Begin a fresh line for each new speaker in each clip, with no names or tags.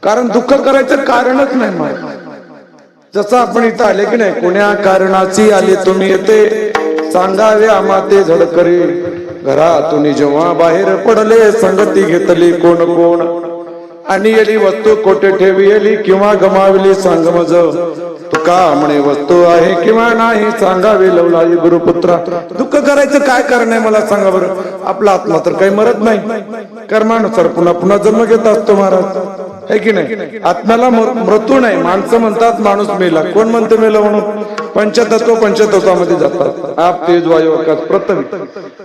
कारण दुःख करायचं कारणच नाही मला. जसं आपण इथं आले की नाही, कोण्या कारणाची आले तुम्ही येते सांगावे आम्हा ते झडकरी. घरातून जेव्हा बाहेर पडले संगती घेतली कोण कोण. आणि येली वस्तू कोठे ठेविली किंवा गमावली सांग मज. तुका म्हणे वस्तू आहे किंवा नाही सांगावी लवलाई गुरुपुत्रा. दुःख करायचं काय कारण आहे मला सांगा बरं. आपला आत्मा तर काही मरत नाही, कर्मानुसार पुन्हा पुन्हा जन्म घेत असतो महाराज, है की नाही. आत्म्याला मृत्यू नाही. माणसं म्हणतात माणूस मेला, कोण म्हणते मेला म्हणून. पंचतत्व पंचतत्वामध्ये जातात, आप तेज वायू आकाश पृथ्वी.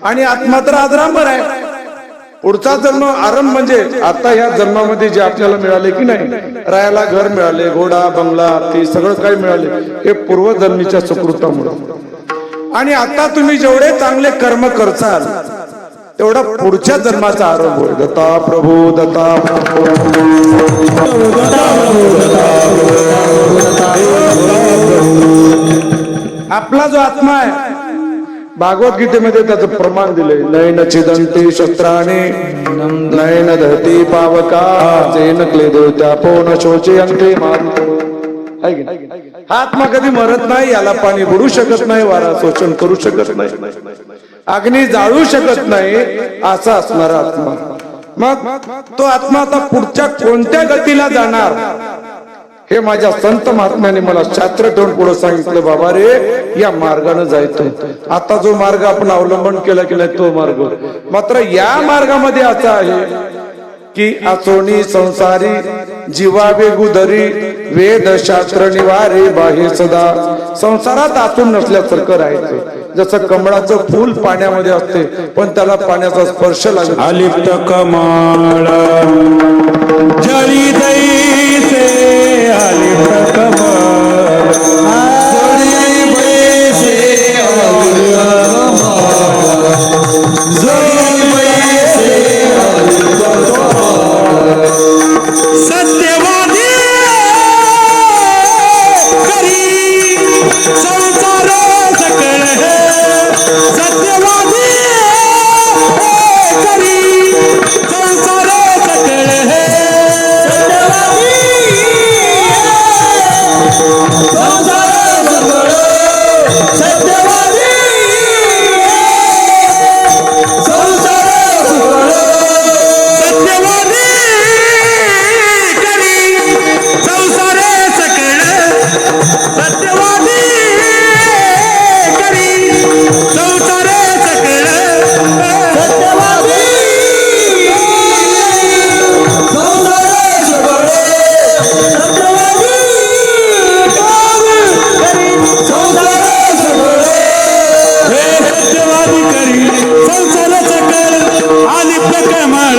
आणि आत्मा तर आजरांबर आहे. पुढचा जन्म आरंभ म्हणजे आता या जन्मामध्ये जे आपल्याला मिळाले की नाही, राहायला घर मिळाले, घोडा बंगला ते सगळं काही मिळाले, हे पूर्वजन्मीच्या सुकृतामुळे. आणि आता तुम्ही जेवढे चांगले कर्म करसाल तेवढा पुढच्या जन्माचा आरंभ होईल. दत्ता प्रभू दत्ता आपला जो आत्मा आहे भागवत गीतेमध्ये त्याचं प्रमाण दिले. नयन छिदंती शस्त्राने नयन धरती पावका जेन क्लेदो त्या पोन शोचे अंते मारतो. हा आत्मा कधी मरत नाही. याला पाणी बुडू शकत नाही, वारा शोषण करू शकत नाही, अग्नी जाळू शकत नाही, असा असणारा आत्मा. मग तो आत्मा आता पुढच्या कोणत्या गतीला जाणार हे माझ्या संत महात्म्याने मला शास्त्र ठेवून पुढे सांगितलं. बाबा रे, या मार्गाने जायचं. आता जो मार्ग आपण अवलंबन केला की नाही तो मार्ग. मात्र या मार्गामध्ये असा आहे की असोनी संसारी जीवा वेगुदरी वेद शास्त्र निवारे बाहे सदा. संसारात आतून नसल्यासारखं राहायचं. जसं कमळाचं फूल पाण्यामध्ये असते पण त्याला पाण्याचा स्पर्श लागतो.
अलिप्त कमळ जळी दैसे अलिप्त कमळ जळी बैसे सत्यवादी करी संसार सकळ. सत्यवादी करी संसार सकळ. संसार सकळ आलिप्त कमळ